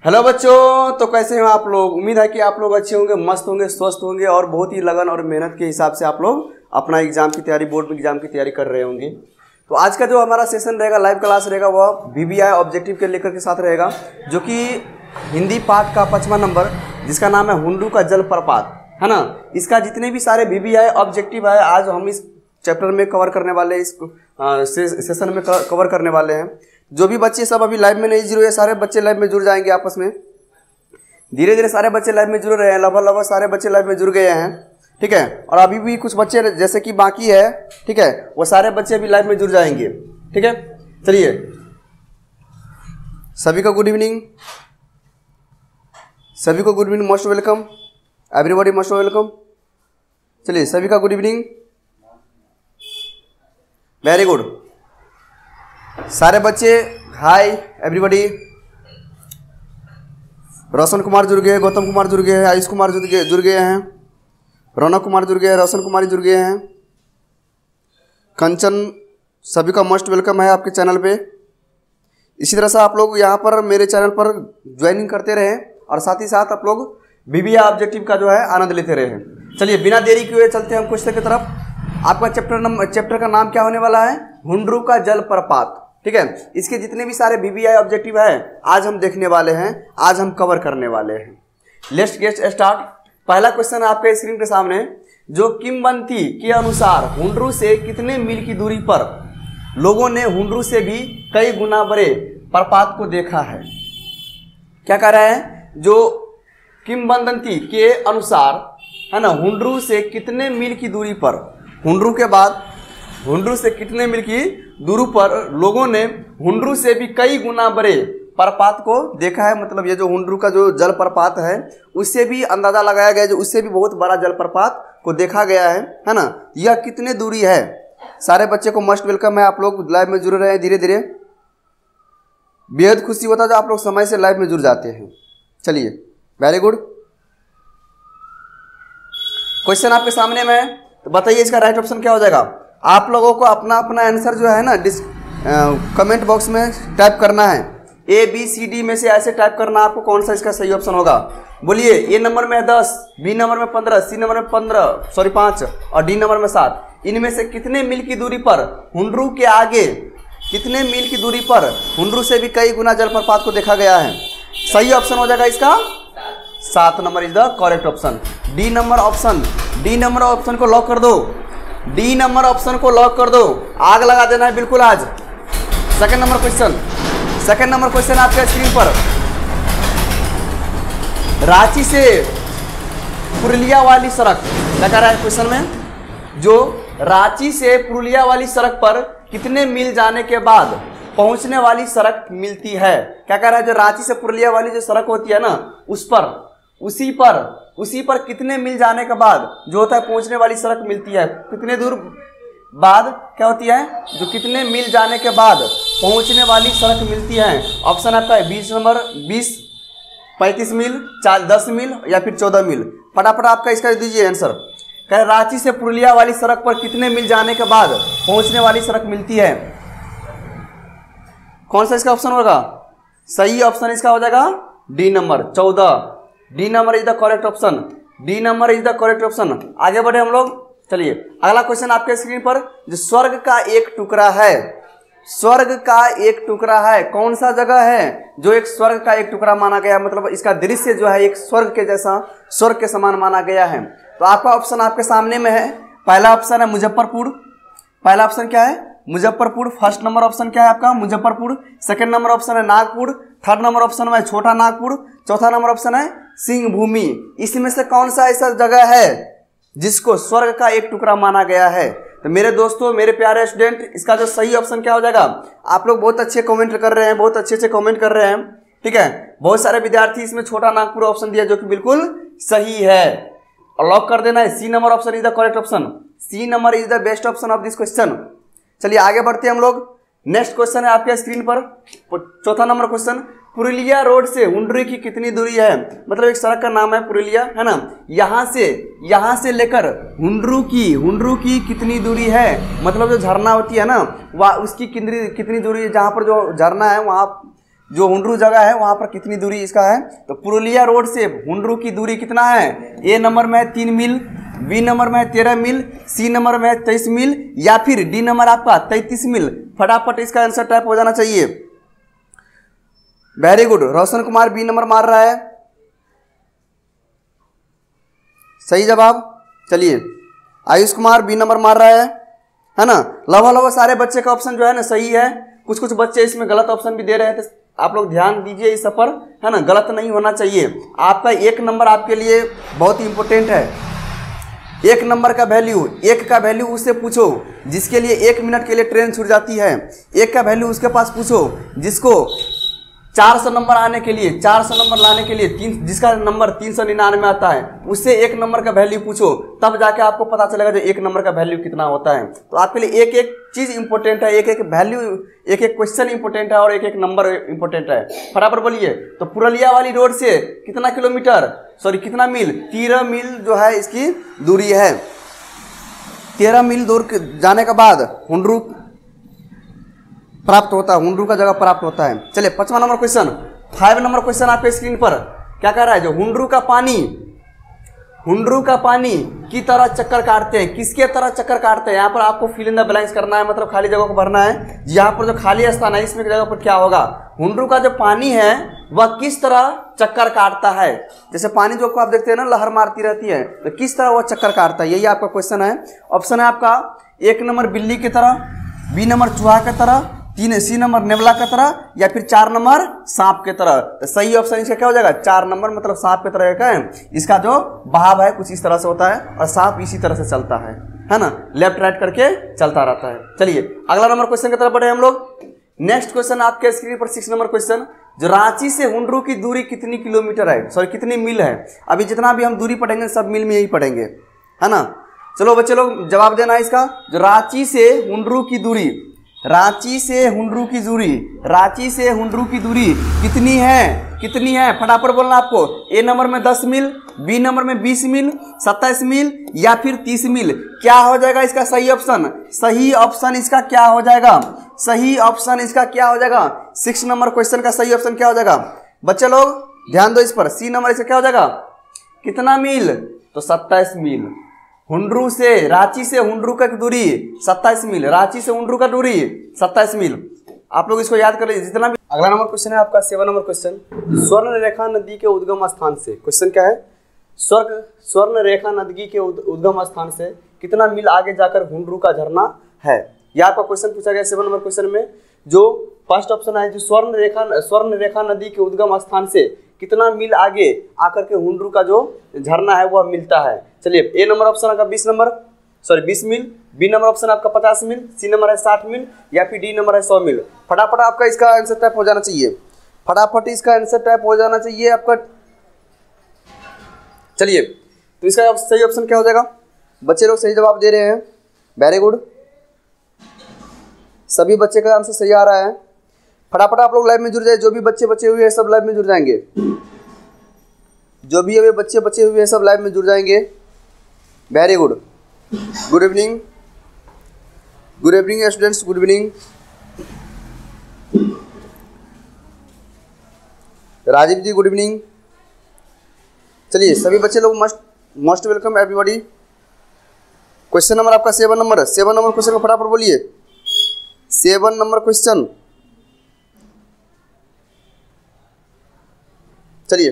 Hello बच्चों, तो कैसे हो आप लोग। उम्मीद है कि आप लोग अच्छे होंगे, मस्त होंगे, स्वस्थ होंगे और बहुत ही लगन और मेहनत के हिसाब से आप लोग अपना एग्जाम की तैयारी, बोर्ड में एग्जाम की तैयारी कर रहे होंगे। तो आज का जो हमारा सेशन रहेगा, लाइव क्लास रहेगा, वह VBI ऑब्जेक्टिव के लेकर के साथ रहेगा, जो कि हिंदी पाठ का 5वां नंबर, जिसका नाम है हुंडरू का जलप्रपात, है ना। इसका जितने भी सारे VBI ऑब्जेक्टिव है, आज हम इस चैप्टर में कवर करने वाले, इस सेशन में कवर करने वाले हैं। जो भी बच्चे सब अभी लाइव में नहीं जुड़े, सारे बच्चे लाइव में जुड़ जाएंगे आपस में। धीरे धीरे सारे बच्चे लाइव में जुड़ रहे हैं, लगभग सारे बच्चे लाइव में जुड़ गए हैं, ठीक है। और अभी भी कुछ बच्चे जैसे कि बाकी है, ठीक है, वो सारे बच्चे भी लाइव में जुड़ जाएंगे, ठीक है। चलिए, सभी को गुड इवनिंग, सभी को good evening, most welcome, everybody most welcome. चलिए, सभी का गुड इवनिंग, वेरी गुड। सारे बच्चे हाय एवरीबॉडी। रोशन कुमार जुड़ गए, गौतम कुमार जुड़ गए, आयुष कुमार जुड़ गए हैं, रौनक कुमार जुड़ गए, रोशन कुमारी जुड़ गए हैं, कंचन, सभी का मोस्ट वेलकम है आपके चैनल पे। इसी तरह से आप लोग यहाँ पर मेरे चैनल पर ज्वाइनिंग करते रहें और साथ ही साथ आप लोग VBI ऑब्जेक्टिव का जो है आनंद लेते रहें। चलिए, बिना देरी किए चलते हैं हम क्वेश्चन की तरफ। आपका चैप्टर का नाम क्या होने वाला है? हुंडरू का जलप्रपात, ठीक है। इसके जितने भी सारे VBI ऑब्जेक्टिव है आज हम देखने वाले हैं, आज हम कवर करने वाले हैं। Let's get start. पहला क्वेश्चन आपके स्क्रीन के सामने, जो किंवदंती के अनुसार हुंडरू से कितने मील की दूरी पर लोगों ने हुंडरू से भी कई गुना बड़े प्रपात को देखा है। क्या कह रहा है? जो किंवदंती के अनुसार, है ना, हुंडरू से कितने मील की दूरी पर, हुंडरू के बाद हुंडरू से कितने मील की दूरी पर लोगों ने हुंडरू से भी कई गुना बड़े प्रपात को देखा है। मतलब ये जो हुंडरू का जो जलप्रपात है, उससे भी अंदाजा लगाया गया, जो उससे भी बहुत बड़ा जलप्रपात को देखा गया है ना। यह कितने दूरी है? सारे बच्चे को मोस्ट वेलकम है, आप लोग लाइव में जुड़ रहे हैं धीरे धीरे। बेहद खुशी होता है जब आप लोग समय से लाइव में जुड़ जाते हैं। चलिए, वेरी गुड। क्वेश्चन आपके सामने में है, तो बताइए इसका राइट ऑप्शन क्या हो जाएगा। आप लोगों को अपना अपना आंसर जो है ना कमेंट बॉक्स में टाइप करना है। ABCD में से ऐसे टाइप करना आपको कौन सा इसका सही ऑप्शन होगा। बोलिए, A नंबर में 10, B नंबर में 15, C नंबर में 5 और D नंबर में 7। इनमें से कितने मील की दूरी पर हुंडरू के आगे, कितने मील की दूरी पर हुंडरू से भी कई गुना जलप्रपात को देखा गया है? सही ऑप्शन हो जाएगा इसका 7 number is the correct option. D number option को लॉक कर दो, D नंबर ऑप्शन को लॉक कर दो, आग लगा देना है बिल्कुल आज। सेकंड नंबर क्वेश्चन आपके स्क्रीन पर, रांची से पुरुलिया वाली सड़क, क्या कह रहा है क्वेश्चन में? जो रांची से पुरुलिया वाली सड़क पर कितने मील जाने के बाद पहुंचने वाली सड़क मिलती है? क्या कह रहा है? जो रांची से पुरुलिया वाली जो सड़क होती है ना, उसी पर कितने मील जाने के बाद जो होता है पहुंचने वाली सड़क मिलती है। कितने दूर बाद क्या होती है? जो कितने मील जाने के बाद पहुंचने वाली सड़क मिलती है। ऑप्शन आपका है 20 नंबर, 20, 35 मील, 10 मील या फिर 14 मील। फटाफट आपका इसका दीजिए आंसर। कह रांची से पुरुलिया वाली सड़क पर कितने मील जाने के बाद पहुंचने वाली सड़क मिलती है? कौन सा इसका ऑप्शन होगा? सही ऑप्शन इसका हो जाएगा D number 14। D number is the correct option. D number is the correct option. आगे बढ़े हम लोग। चलिए, अगला क्वेश्चन आपके स्क्रीन पर, जो स्वर्ग का एक टुकड़ा है, स्वर्ग का एक टुकड़ा है, कौन सा जगह है जो एक स्वर्ग का एक टुकड़ा माना गया? मतलब इसका दृश्य जो है एक स्वर्ग के जैसा, स्वर्ग के समान माना गया है। तो आपका ऑप्शन आपके सामने में है। पहला ऑप्शन है मुजफ्फरपुर। पहला ऑप्शन क्या है? मुजफ्फरपुर। फर्स्ट नंबर ऑप्शन क्या है आपका? मुजफ्फरपुर। सेकंड नंबर ऑप्शन है नागपुर। थर्ड नंबर ऑप्शन है छोटा नागपुर। चौथा नंबर ऑप्शन है सिंहभूमि। इसमें से कौन सा ऐसा जगह है जिसको स्वर्ग का एक टुकड़ा माना गया है? तो मेरे दोस्तों, मेरे प्यारे स्टूडेंट, इसका जो सही ऑप्शन क्या हो जाएगा? आप लोग बहुत अच्छे कमेंट कर रहे हैं, बहुत अच्छे से कमेंट कर रहे हैं, ठीक है। बहुत सारे विद्यार्थी इसमें छोटा नागपुर ऑप्शन दिया, जो कि बिल्कुल सही है। और लॉक कर देना है, C number option is the correct option. C number is the best option of this question. चलिए, आगे बढ़ते हैं हम लोग। नेक्स्ट क्वेश्चन है आपके स्क्रीन पर, चौथा नंबर क्वेश्चन, पुरुलिया रोड से हुंडरू की कितनी दूरी है? मतलब एक सड़क का नाम है पुरुलिया, है ना। यहाँ से लेकर हुंडरू की कितनी दूरी है? मतलब जो झरना होती है ना, वह उसकी कितनी दूरी है? जहाँ पर जो झरना है वहाँ जो हुंड्रू जगह है वहां पर कितनी दूरी इसका है। तो पुरुलिया रोड से हुंड्रू की दूरी कितना है, ए नंबर में है 3 मील, बी नंबर में है 13 मील, सी नंबर में है 23 मील, या फिर डी नंबर आपका 33 मील। फटाफट इसका आंसर टाइप हो जाना चाहिए। Very good. रोशन कुमार बी नंबर मार रहा है, सही जवाब। चलिए आयुष कुमार बी नंबर मार रहा है ना। लगभग सारे बच्चे का ऑप्शन जो है ना सही है। कुछ कुछ बच्चे इसमें गलत ऑप्शन भी दे रहे हैं, तो आप लोग ध्यान दीजिए इस पर, है ना। गलत नहीं होना चाहिए। आपका 1 नंबर आपके लिए बहुत ही इंपॉर्टेंट है। 1 नंबर का वैल्यू, 1 का वैल्यू उससे पूछो जिसके लिए 1 मिनट के लिए ट्रेन छूट जाती है। 1 का वैल्यू उसके पास पूछो जिसको 400 नंबर आने के लिए, 400 नंबर लाने के लिए जिसका नंबर 399 आता है, उससे 1 नंबर का वैल्यू पूछो, तब जाके आपको पता चलेगा जो 1 नंबर का वैल्यू कितना होता है। तो आपके लिए एक एक चीज इंपॉर्टेंट है, एक एक वैल्यू, एक एक क्वेश्चन इंपॉर्टेंट है और एक एक नंबर इंपॉर्टेंट है। फटाफट बोलिए। तो पुरुलिया वाली रोड से कितना किलोमीटर, सॉरी कितना मील, 13 मील जो है इसकी दूरी है। 13 मील दूर जाने के बाद हुंड्रू प्राप्त होता है, हुंड्रू का जगह प्राप्त होता है। चलिए 5वां नंबर क्वेश्चन, 5 नंबर क्वेश्चन आपके स्क्रीन पर क्या कह रहा है, जो हुंड्रू का पानी की तरह चक्कर काटते हैं, किसके तरह चक्कर काटते हैं। यहाँ पर आपको फिल इन द ब्लैंक्स करना है, मतलब खाली जगह को भरना है। यहाँ पर जो खाली स्थान है इसमें जगह पर क्या होगा, हुंड्रू का जो पानी है वह किस तरह चक्कर काटता है। जैसे पानी जो आप देखते हैं ना लहर मारती रहती है, तो किस तरह वह चक्कर काटता है, यही आपका क्वेश्चन है। ऑप्शन है आपका 1 नंबर बिल्ली की तरह, बी नंबर चूहा की तरह, सी नंबर नेवला की तरह, या फिर 4 नंबर सांप की तरह। तो सही ऑप्शन इसका क्या हो जाएगा, 4 नंबर, मतलब सांप की तरह का है। इसका जो बहाव है कुछ इस तरह से होता है और सांप इसी तरह से चलता है ना, लेफ्ट राइट करके चलता रहता है। चलिए अगला नंबर क्वेश्चन की तरफ बढ़े हम लोग। नेक्स्ट क्वेश्चन आपके स्क्रीन पर 6 नंबर क्वेश्चन, जो रांची से हुंड्रू की दूरी कितनी किलोमीटर है, सॉरी कितनी मील है। अभी जितना भी हम दूरी पढ़ेंगे सब मील में ही पढ़ेंगे, है ना। चलो बच्चे लोग जवाब देना है इसका। जो रांची से हुंड्रू की दूरी, रांची से हुंड्रू की दूरी, रांची से हुंड्रू की दूरी कितनी है, फटाफट बोलना आपको। ए नंबर में 10 मील, बी नंबर में 20 मील, 27 मील, या फिर 30 मील। क्या हो जाएगा इसका सही ऑप्शन, सही ऑप्शन इसका क्या हो जाएगा, सही ऑप्शन इसका क्या हो जाएगा। 6 नंबर क्वेश्चन का सही ऑप्शन क्या हो जाएगा, बच्चे लोग ध्यान दो इस पर। सी नंबर इसका क्या हो जाएगा, कितना मील, तो 27 मील। हुंड्रू से, रांची से हुंड्रू का दूरी 27 मील, रांची से हुंड्रू का दूरी 27 मील। आप लोग इसको याद कर लीजिए जितना भी। अगला नंबर क्वेश्चन है आपका 7 नंबर क्वेश्चन, स्वर्ण रेखा नदी के उद्गम स्थान से। क्वेश्चन क्या है, स्वर्ण रेखा नदी के उद्गम स्थान से कितना मील आगे जाकर हुंड्रू का झरना है। यह आपका क्वेश्चन पूछा गया 7 नंबर क्वेश्चन में। जो फर्स्ट ऑप्शन है, जो स्वर्ण रेखा नदी के उद्गम स्थान से कितना मील आगे आकर के हुंड्रू का जो झरना है वह मिलता है। चलिए ए नंबर ऑप्शन आपका 20 मील, बी नंबर ऑप्शन आपका 50 मील, सी नंबर है 60 मील, या फिर डी नंबर है 100 मील। फटाफट आपका इसका आंसर टाइप हो जाना चाहिए, फटाफट इसका आंसर टाइप हो जाना चाहिए आपका। चलिए तो इसका सही ऑप्शन क्या हो जाएगा, बच्चे लोग सही जवाब दे रहे हैं, वेरी गुड। सभी बच्चे का आंसर सही आ रहा है। फटाफट आप लोग लाइव में जुड़ जाए, जो भी बच्चे बचे हुए हैं सब लाइव में जुड़ जाएंगे, जो भी अभी बच्चे बचे हुए हैं सब लाइव में जुड़ जाएंगे, very good. Good evening students, good evening. Rajeev ji good evening. चलिए सभी बच्चे लोग most welcome everybody. Question number आपका 7 नंबर क्वेश्चन को फटाफट बोलिए। 7 नंबर क्वेश्चन, चलिए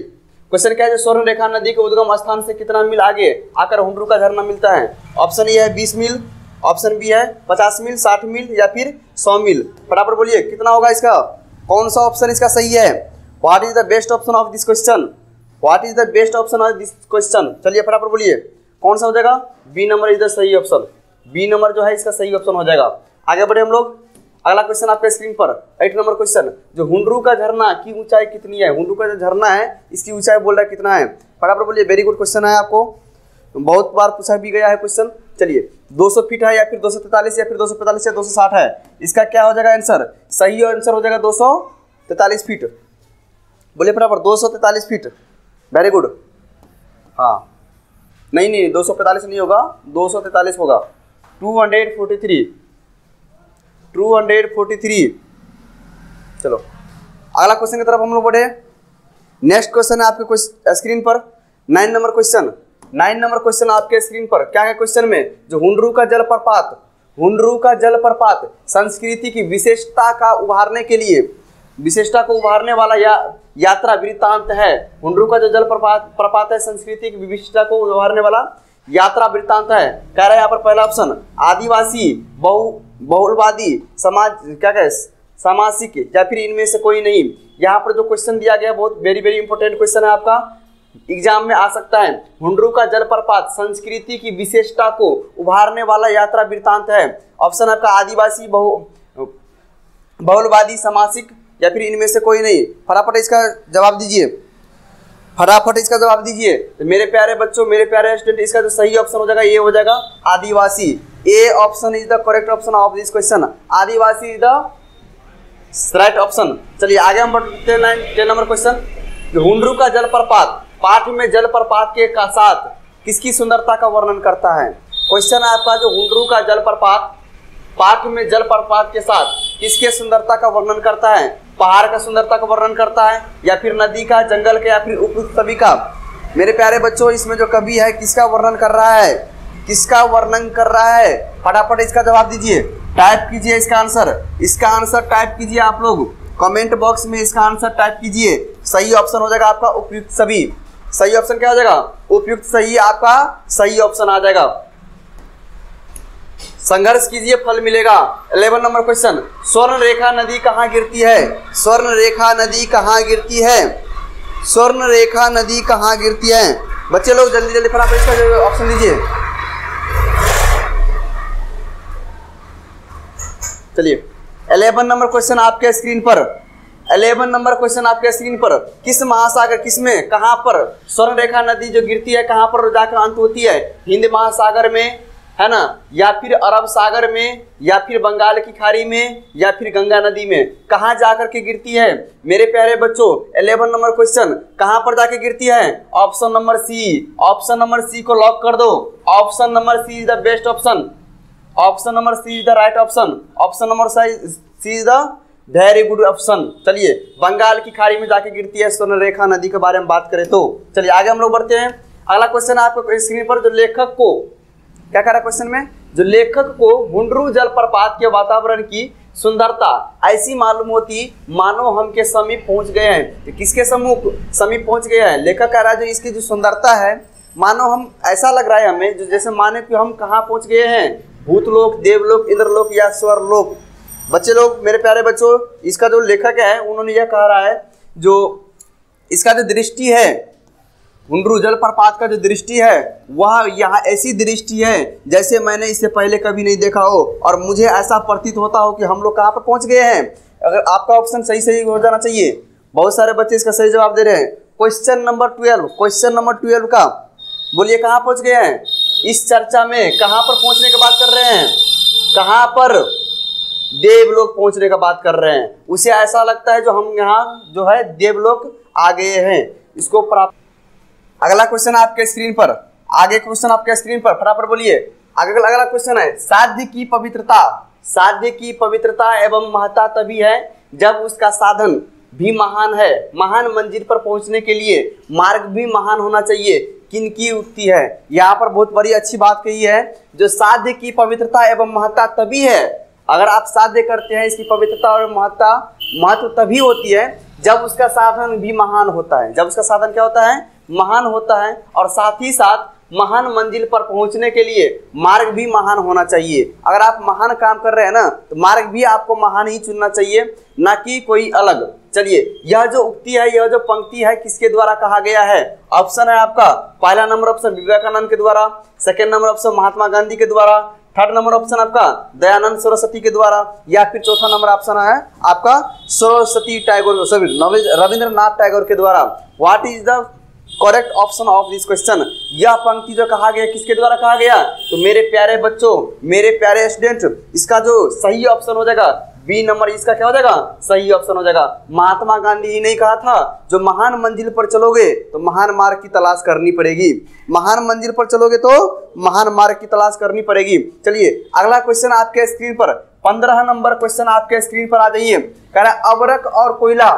क्वेश्चन क्या है, स्वर्ण रेखा नदी के उद्गम स्थान से कितना मील आगे आकर हुंड्रू का झरना मिलता है। ऑप्शन ए है 20 मील, ऑप्शन बी है 50 मील, 60 मील, या फिर 100 मील। फटाफट बोलिए कितना होगा इसका, कौन सा ऑप्शन इसका सही है। What is the best option of this question, what is the best option of this question. चलिए फटाफट बोलिए कौन सा हो जाएगा, बी नंबर इज द सही ऑप्शन, बी नंबर जो है इसका सही ऑप्शन हो जाएगा। आगे बढ़े हम लोग। अगला क्वेश्चन आपके स्क्रीन पर 8 नंबर क्वेश्चन, जो हुंड्रू का झरना की ऊंचाई कितनी है। हुंड्रू का जो झरना है इसकी ऊंचाई बोल रहा है कितना है, फटाफट बोलिए। वेरी गुड क्वेश्चन है, आपको बहुत बार पूछा भी गया है क्वेश्चन। चलिए 200 फीट है, या फिर 243, या फिर 245, या 260 है। इसका क्या हो जाएगा आंसर, सही आंसर हो जाएगा 243 फीट। बोलिए फटाफट 243 फीट, वेरी गुड। हाँ नहीं 245 नहीं होगा, 243 होगा। 243। चलो अगला क्वेश्चन की तरफ हम लोग बढ़े। नेक्स्ट क्वेश्चन है आपके स्क्रीन पर 9 नंबर क्वेश्चन। 9 नंबर क्वेश्चन आपके स्क्रीन पर क्या है क्वेश्चन में, जो हुंडरू का जलप्रपात, हुंडरू का जलप्रपात संस्कृति की विशेषता का उभारने के लिए, विशेषता को उभारने वाला यात्रा वृत्तांत है। हुंडरू का जो जलप्रपात है संस्कृति की विशेषता को उभारने वाला यात्रा वृत्तांत है। कह रहा है यहाँ पर पहला ऑप्शन आदिवासी बहुलवादी समाज, क्या कहे सामाजिक, या फिर इनमें से कोई नहीं। यहाँ पर जो क्वेश्चन दिया गया बहुत वेरी वेरी इंपॉर्टेंट क्वेश्चन है, आपका एग्जाम में आ सकता है। हुंडरू का जलप्रपात संस्कृति की विशेषता को उभारने वाला यात्रा वृत्तांत है। ऑप्शन आपका आदिवासी बहुलवादी सामाजिक, या फिर इनमें से कोई नहीं। फटाफट इसका जवाब दीजिए, फटाफट इसका जवाब दीजिए। तो मेरे प्यारे बच्चों, मेरे प्यारे स्टूडेंट, इसका जो सही ऑप्शन हो जाएगा ये हो जाएगा आदिवासी। A option is the correct option of this question. Adivasi is the right option. चलिए आगे हम बढ़ते हैं 10 नंबर क्वेश्चन। हुंडरू का जलप्रपात पाठ में जलप्रपात के का साथ किसकी सुंदरता का वर्णन करता है। क्वेश्चन है आपका, जो हुंडरू का जलप्रपात पाठ में जलप्रपात के साथ किसके सुंदरता का वर्णन करता है। पहाड़ का सुंदरता का वर्णन करता है, या फिर नदी का, जंगल का, या फिर उपयुक्त सभी का। मेरे प्यारे बच्चों, इसमें जो कवि है किसका वर्णन कर रहा है, किसका वर्णन कर रहा है। फटाफट इसका जवाब दीजिए, टाइप कीजिए इसका आंसर टाइप कीजिए आप लोग कमेंट बॉक्स में, इसका आंसर टाइप कीजिए। सही ऑप्शन हो जाएगा आपका उपयुक्त सभी। सही ऑप्शन क्या हो जाएगा, उपयुक्त सही, आपका सही ऑप्शन आ जाएगा। संघर्ष कीजिए फल मिलेगा। 11 नंबर क्वेश्चन, स्वर्ण रेखा नदी कहाँ गिरती है। स्वर्ण रेखा नदी कहाँ गिरती है। स्वर्ण रेखा नदी कहाँ गिरती है। बच्चे लोग जल्दी जल्दी फटाफट इसका ऑप्शन दीजिए। चलिए 11 नंबर क्वेश्चन आपके स्क्रीन पर। 11 नंबर क्वेश्चन आपके स्क्रीन पर, किस महासागर, किसमें, कहाँ पर स्वर्ण रेखा नदी जो गिरती है, कहाँ पर जाकर अंत होती है। हिंद महासागर में है ना, या फिर अरब सागर में, या फिर बंगाल की खाड़ी में, या फिर गंगा नदी में, कहाँ जाकर के गिरती है। मेरे प्यारे बच्चों 11 नंबर क्वेश्चन कहाँ पर जाके गिरती है। Option number C, option number C को लॉक कर दो। Option number C is the best option. Option number C is the right option. Option number C is the very good option. चलिए बंगाल की खाड़ी में जाके गिरती है स्वर्ण रेखा नदी के बारे में बात करें तो। चलिए आगे हम लोग बढ़ते हैं। अगला क्वेश्चन आपको स्क्रीन पर, जो लेखक को क्या कह रहा है क्वेश्चन में, जो लेखक को हुंडरू जलप्रपात के वातावरण की सुंदरता ऐसी मालूम होती मानो हम के समीप पहुंच गए हैं। तो किसके समीप पहुंच गए हैं। लेखक कह रहा है जो इसकी जो सुंदरता है मानो हम, ऐसा लग रहा है हमें जो जैसे माने कि हम कहाँ पहुंच गए हैं, भूतलोक, देवलोक, इंद्रलोक या स्वरलोक। बच्चे लोग, मेरे प्यारे बच्चों, इसका जो लेखक है उन्होंने यह कह रहा है, जो इसका जो दृष्टि है, हुंडरू जलप्रपात का जो दृष्टि है वह यहाँ ऐसी दृष्टि है जैसे मैंने इससे पहले कभी नहीं देखा हो, और मुझे ऐसा प्रतीत होता हो कि हम लोग कहाँ पर पहुँच गए हैं। अगर आपका ऑप्शन सही हो जाना चाहिए। बहुत सारे बच्चे इसका सही जवाब दे रहे हैं। क्वेश्चन नंबर 12, क्वेश्चन नंबर 12 का बोलिए कहाँ पहुँच गए हैं। इस चर्चा में कहाँ पर पहुँचने की बात कर रहे हैं, कहाँ पर, देवलोक पहुँचने का बात कर रहे हैं। उसे ऐसा लगता है जो हम यहाँ जो है देवलोक आ गए हैं, इसको प्राप्त। अगला क्वेश्चन आपके स्क्रीन पर, आगे क्वेश्चन आपके स्क्रीन पर, फटाफट बोलिए। अगला क्वेश्चन है, साध्य की पवित्रता, साध्य की पवित्रता एवं महत्ता तभी है जब उसका साधन भी महान है। महान मंजिल पर पहुंचने के लिए मार्ग भी महान होना चाहिए। किनकी उक्ति है। यहाँ पर बहुत बड़ी अच्छी बात कही है, जो साध्य की पवित्रता एवं महत्ता तभी है। अगर आप साध्य करते हैं, इसकी पवित्रता और महत्व तभी होती है जब उसका साधन भी महान होता है। जब उसका साधन क्या होता है, महान होता है, और साथ ही साथ महान मंजिल पर पहुंचने के लिए मार्ग भी महान होना चाहिए। अगर आप महान काम कर रहे हैं ना, तो मार्ग भी आपको महान ही चुनना चाहिए, ना कि कोई अलग। चलिए, यह जो उक्ति है, यह जो पंक्ति है, किसके द्वारा कहा गया है। ऑप्शन है आपका, पहला नंबर ऑप्शन विवेकानंद के द्वारा, second number option Mahatma Gandhi के द्वारा, थर्ड नंबर ऑप्शन आपका दयानंद सरस्वती के द्वारा, या फिर चौथा नंबर ऑप्शन है आपका सरस्वती टैगोर, रविंद्रनाथ टैगोर के द्वारा। What is the correct option of this question. यह पंक्ति जो कहा गया किसके द्वारा कहा गया। तो मेरे प्यारे बच्चों, मेरे प्यारे स्टूडेंट, इसका जो सही ऑप्शन हो जाएगा बी नंबर, इसका क्या हो जाएगा, सही ऑप्शन हो जाएगा। महात्मा गांधी ही नहीं कहा था, जो महान मंजिल पर चलोगे तो महान मार्ग की तलाश करनी पड़ेगी। महान मंजिल पर चलोगे तो महान मार्ग की तलाश करनी पड़ेगी। चलिए अगला क्वेश्चन आपके स्क्रीन पर, 15 नंबर क्वेश्चन आपके स्क्रीन पर आ जाइए। कह रहा है, अबरक और कोयला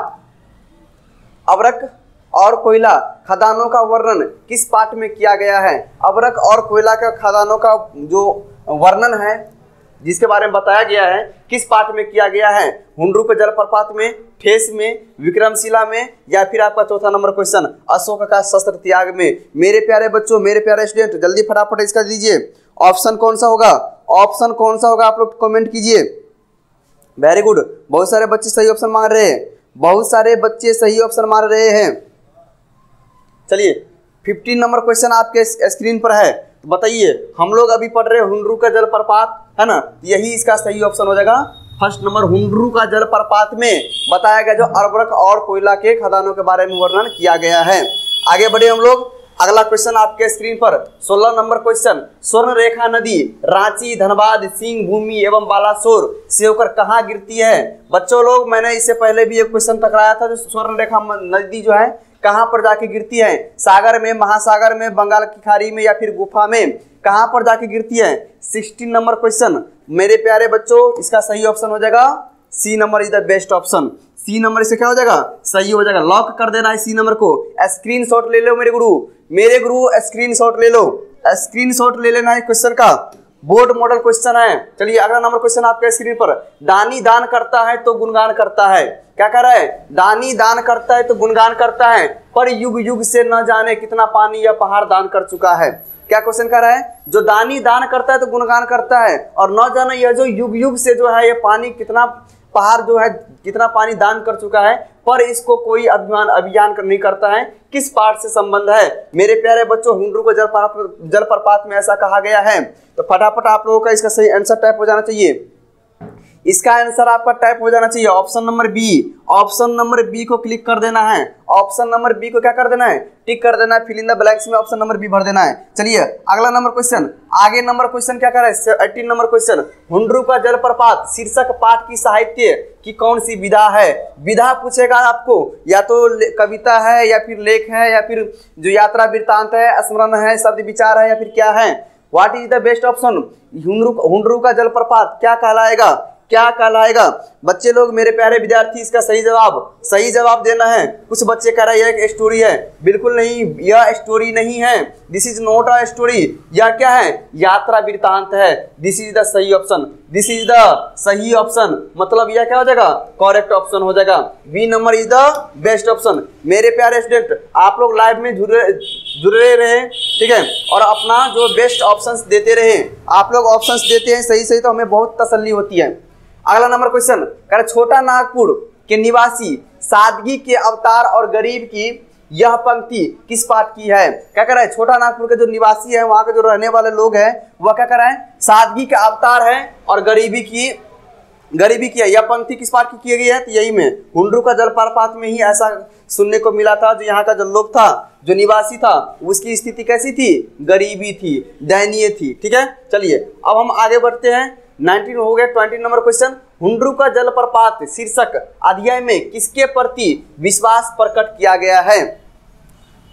अभ्रक और कोयला खदानों का वर्णन किस पाठ में किया गया है? अभ्रक और कोयला का खदानों का जो वर्णन है, जिसके बारे में बताया गया है, किस पाठ में किया गया है? हुंडरू जलप्रपात में, ठेस में, विक्रमशिला में, या फिर आपका चौथा नंबर क्वेश्चन अशोक का शस्त्र त्याग में। मेरे प्यारे बच्चों, मेरे प्यारे स्टूडेंट, जल्दी फटाफट इसका दीजिए। ऑप्शन कौन सा होगा? ऑप्शन कौन सा होगा? आप लोग कमेंट कीजिए। वेरी गुड, बहुत सारे बच्चे सही ऑप्शन मांग रहे हैं, बहुत सारे बच्चे सही ऑप्शन मार रहे हैं। चलिए 15 नंबर क्वेश्चन आपके स्क्रीन पर है, तो बताइए, हम लोग अभी पढ़ रहे हैं हुंडरू का जलप्रपात, है ना, यही इसका सही ऑप्शन हो जाएगा। फर्स्ट नंबर हुंडरू का जलप्रपात में बताया गया जो अभ्रक और कोयला के खदानों के बारे में वर्णन किया गया है। आगे बढ़े हम लोग, अगला क्वेश्चन आपके स्क्रीन पर 16 नंबर क्वेश्चन, स्वर्ण रेखा नदी रांची, धनबाद, सिंह भूमि एवं बालासोर से होकर कहाँ गिरती है? बच्चों लोग, मैंने इससे पहले भी एक क्वेश्चन टकराया था, जो स्वर्ण रेखा नदी जो है कहाँ पर जाके गिरती है? सागर में, महासागर में, बंगाल की खाड़ी में, या फिर गुफा में? कहाँ पर जाके गिरती है? 16 नंबर क्वेश्चन मेरे प्यारे बच्चों, इसका सही ऑप्शन हो जाएगा C number is the best option. C number इसे क्या हो जाएगा? सही हो जाएगा। लॉक कर देना है सी नंबर को। स्क्रीनशॉट ले लो मेरे गुरु स्क्रीनशॉट ले लो, स्क्रीनशॉट ले लेना है क्वेश्चन का, बोर्ड मॉडल क्वेश्चन है। चलिए अगला नंबर क्वेश्चन आपके स्क्रीन पर, दानी दान करता है तो गुणगान करता है। क्या कर रहा है? दानी दान करता है तो गुणगान करता है, पर युग युग से न जाने कितना पानी या पहाड़ दान कर चुका है। क्या क्वेश्चन कर रहा है? जो दानी दान करता है तो गुणगान करता है, और न जाने यह जो युग युग से जो है ये पानी कितना पहाड़ जो है कितना पानी दान कर चुका है, पर इसको कोई अभियान नहीं करता है। किस पाठ से संबंध है? मेरे प्यारे बच्चों, हुंडरू को जलप्रपात में ऐसा कहा गया है, तो फटाफट आप लोगों का इसका सही आंसर टाइप हो जाना चाहिए। इसका आंसर आपका टाइप हो जाना चाहिए option number B. Option number B को क्लिक कर देना है। ऑप्शन नंबर बी को क्या कर देना है? टिक कर देना है। फिल इन द ब्लैंक्स में ऑप्शन नंबर बी भर देना है। चलिए अगला नंबर क्वेश्चन, आगे नंबर क्वेश्चन क्या कर रहा है? 18 नंबर क्वेश्चन, हुंडरू का जलप्रपात शीर्षक पाठ की साहित्य की कौन सी विधा है? विधा पूछेगा आपको, या तो कविता है, या फिर लेख है, या फिर जो यात्रा वृत्तांत है, स्मरण है, शब्द विचार है, या फिर क्या है? What is the best option? Hundru का जलप्रपात क्या कहलाएगा? क्या कहलाएगा? बच्चे लोग, मेरे प्यारे विद्यार्थी, इसका सही जवाब देना है। कुछ बच्चे कह रहे हैं यह एक स्टोरी है। बिल्कुल नहीं, यह स्टोरी नहीं है। This is not a story. यह क्या है? यात्रा वृत्तांत है। दिस इज द सही ऑप्शन। दिस इज द सही ऑप्शन, मतलब यह क्या हो जाएगा? करेक्ट ऑप्शन हो जाएगा। B number is the best option. मेरे प्यारे स्टूडेंट, आप लोग लाइव में जुड़े रहे, ठीक है, और अपना जो बेस्ट ऑप्शंस देते रहे। आप लोग ऑप्शंस देते हैं सही सही, तो हमें बहुत तसल्ली होती है। अगला नंबर क्वेश्चन, कह रहे छोटा नागपुर के निवासी सादगी के अवतार और गरीब की यह पंक्ति किस पाठ की है? क्या कर रहा है? छोटा नागपुर के जो निवासी है, वहां के जो रहने वाले लोग हैं, वह क्या कर रहे हैं? सादगी का अवतार है और गरीबी की है। यह पंक्ति किस पाठ की गई है? तो यही में हुंडरू का जलप्रपात में ही ऐसा सुनने को मिला था। जो यहाँ का जो लोग था, जो निवासी था, उसकी स्थिति कैसी थी? गरीबी थी, दयनीय थी। ठीक है, चलिए अब हम आगे बढ़ते हैं। 19 हो गया। 20 नंबर क्वेश्चन, हुंडरू का जलप्रपात शीर्षक अध्याय में किसके प्रति विश्वास प्रकट किया गया है?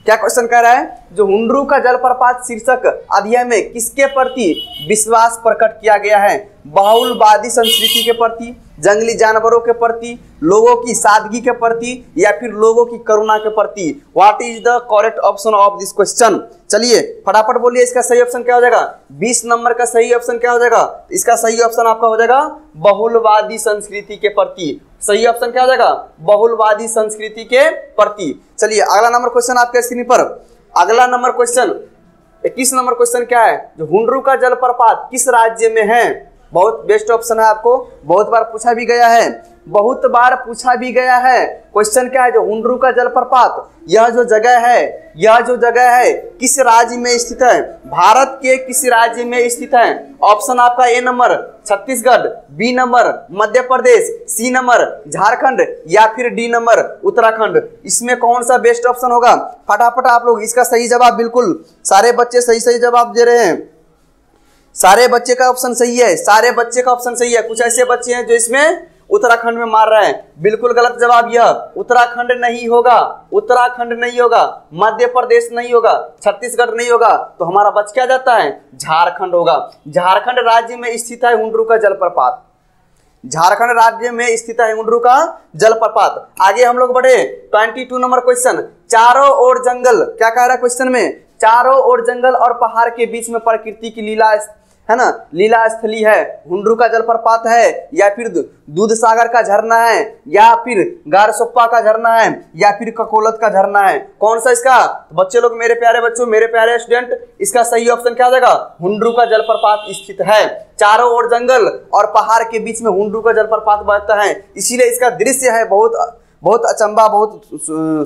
क्या क्वेश्चन कह रहा है? जो हुंडरू का जलप्रपात शीर्षक अध्याय में किसके प्रति विश्वास प्रकट किया गया है? बहुलवादी संस्कृति के प्रति, जंगली जानवरों के प्रति, लोगों की सादगी के प्रति, या फिर लोगों की करुणा के प्रति? What is the correct option of this question? चलिए फटाफट बोलिए, इसका सही ऑप्शन क्या हो जाएगा? 20 नंबर का सही ऑप्शन क्या हो जाएगा? इसका सही ऑप्शन आपका हो जाएगा बहुलवादी संस्कृति के प्रति। सही ऑप्शन क्या हो जाएगा? बहुलवादी संस्कृति के प्रति। चलिए अगला नंबर क्वेश्चन आपके स्क्रीन पर। अगला नंबर क्वेश्चन 21 नंबर क्वेश्चन क्या है? जो हुंडरू का जलप्रपात किस राज्य में है? बहुत बेस्ट ऑप्शन है, आपको बहुत बार पूछा भी गया है, बहुत बार पूछा भी गया है। क्वेश्चन क्या है? जो हुंडरू का जलप्रपात, यह जो जगह है किस राज्य में स्थित है? भारत के किस राज्य में स्थित है? ऑप्शन आपका ए number Chhattisgarh, B number Madhya Pradesh, सी नंबर झारखंड, या फिर डी नंबर उत्तराखंड। इसमें कौन सा बेस्ट ऑप्शन होगा? फटाफट आप लोग इसका सही जवाब, बिल्कुल सारे बच्चे सही जवाब दे रहे हैं। सारे बच्चे का ऑप्शन सही है, सारे बच्चे का ऑप्शन सही है। कुछ ऐसे बच्चे हैं जो इसमें उत्तराखंड में मार रहे हैं। बिल्कुल गलत जवाब यह उत्तराखंड नहीं होगा, उत्तराखंड नहीं होगा, मध्य प्रदेश नहीं होगा, छत्तीसगढ़ नहीं होगा, तो हमारा बच क्या जाता है? झारखंड होगा। झारखंड राज्य में स्थित है हुंडरू का जलप्रपात। झारखंड राज्य में स्थित है हुंडरू का जलप्रपात। आगे हम लोग बढ़े 22 नंबर क्वेश्चन, चारों ओर जंगल, क्या कह रहा है क्वेश्चन में, चारों ओर जंगल और पहाड़ के बीच में प्रकृति की लीला है ना, लीला स्थली है, हुंडरू का जलप्रपात है, या फिर दूध सागर का झरना है, या फिर गारसोप्पा का झरना है, या फिर ककोलत का झरना है, कौन सा इसका? तो बच्चे लोग, मेरे प्यारे बच्चों, मेरे प्यारे स्टूडेंट, इसका सही ऑप्शन क्या हो जाएगा? हुंडरू का जलप्रपात स्थित है। चारों ओर जंगल और पहाड़ के बीच में हुंडरू का जलप्रपात बहता है, इसीलिए इसका दृश्य है बहुत अचंबा, बहुत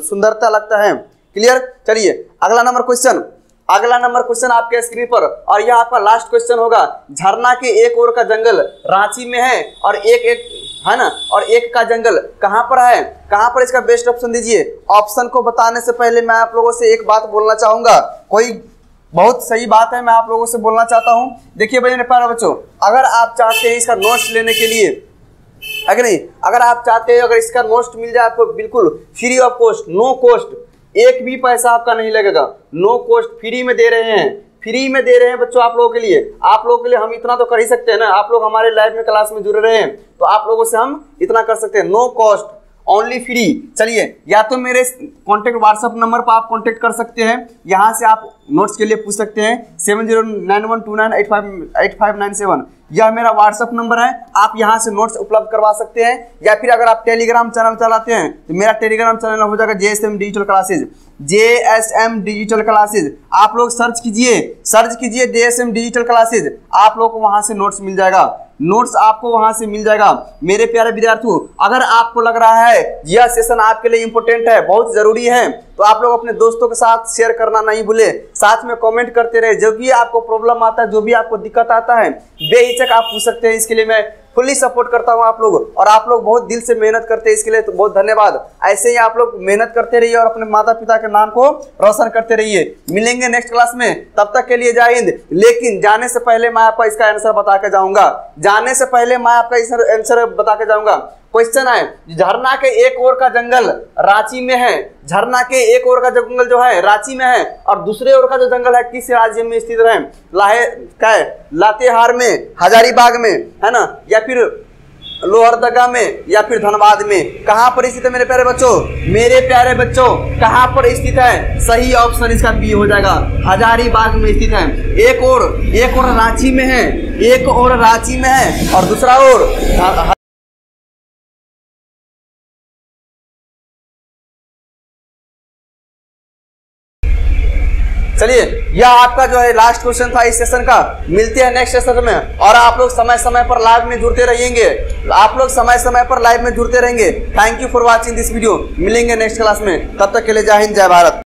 सुंदरता लगता है। क्लियर? चलिए अगला नंबर क्वेश्चन, अगला नंबर क्वेश्चन आपके स्क्रीन पर, और यह आपका लास्ट क्वेश्चन होगा। झरना के एक ओर का जंगल रांची में है और एक है ना, और एक का जंगल कहां पर है? कहां पर? इसका बेस्ट ऑप्शन दीजिए। ऑप्शन को बताने से पहले मैं आप लोगों से एक बात बोलना चाहूंगा, कोई बहुत सही बात है, मैं आप लोगों से बोलना चाहता हूं। देखिए भाई मेरे प्यारे बच्चों, अगर आप चाहते हैं इसका नोट्स लेने के लिए, अगर नहीं, अगर आप चाहते हैं अगर इसका नोट्स मिल जाए आपको बिल्कुल free of cost, no cost, एक भी पैसा आपका नहीं लगेगा, नो कॉस्ट, फ्री में दे रहे हैं, फ्री में दे रहे हैं बच्चों आप लोगों के लिए। आप लोगों के लिए हम इतना तो कर ही सकते हैं ना, आप लोग हमारे लाइव में क्लास में जुड़े रहे हैं तो आप लोगों से हम इतना कर सकते हैं, नो कॉस्ट, ओनली फ्री। चलिए, या तो मेरे कॉन्टेक्ट व्हाट्सएप नंबर पर आप कॉन्टेक्ट कर सकते हैं, यहाँ से आप नोट्स के लिए पूछ सकते हैं, 7091298597, यह मेरा व्हाट्सएप नंबर है, आप यहाँ से नोट्स उपलब्ध करवा सकते हैं। या फिर अगर आप टेलीग्राम चैनल चलाते हैं तो मेरा टेलीग्राम चैनल हो जाएगा JSM digital classes, JSM digital classes, आप लोग सर्च कीजिए JSM डिजिटल क्लासेज, आप लोग को वहां से नोट्स मिल जाएगा, नोट्स आपको वहां से मिल जाएगा। मेरे प्यारे विद्यार्थियों, अगर आपको लग रहा है यह सेशन आपके लिए इंपॉर्टेंट है, बहुत जरूरी है, तो आप लोग अपने दोस्तों के साथ शेयर करना नहीं भूले, साथ में कमेंट करते रहे, जो भी आपको प्रॉब्लम आता है, जो भी आपको दिक्कत आता है, बेहिचक आप पूछ सकते हैं। इसके लिए मैं फुल्ली सपोर्ट करता हूं आप लोग, और आप लोग बहुत दिल से मेहनत करते हैं, इसके लिए तो बहुत धन्यवाद। ऐसे ही आप लोग मेहनत करते रहिए और अपने माता पिता के नाम को रोशन करते रहिए। मिलेंगे नेक्स्ट क्लास में, तब तक के लिए जय हिंद। लेकिन जाने से पहले मैं आपका इसका आंसर बता के जाऊंगा, क्वेश्चन है, झरना के एक ओर का जंगल रांची में है, झरना के एक ओर का जंगल जो है रांची में है, और दूसरे ओर का जो जंगल है किस राज्य में स्थित है? लातेहार में, हजारीबाग में, है ना, या फिर लोहरदगा में, या फिर धनबाद में। कहां पर स्थित है मेरे प्यारे बच्चों? मेरे प्यारे बच्चों, कहां पर स्थित है? सही ऑप्शन इसका बी हो जाएगा, हजारीबाग में स्थित है। एक और रांची में है, एक और रांची में है, और दूसरा ओर चलिए, यह आपका जो है लास्ट क्वेश्चन था इस सेशन का। मिलते हैं नेक्स्ट सेशन में, और आप लोग समय समय पर लाइव में जुड़ते रहेंगे, thank you for watching this video. मिलेंगे नेक्स्ट क्लास में, तब तक के लिए जय हिंद, जय भारत।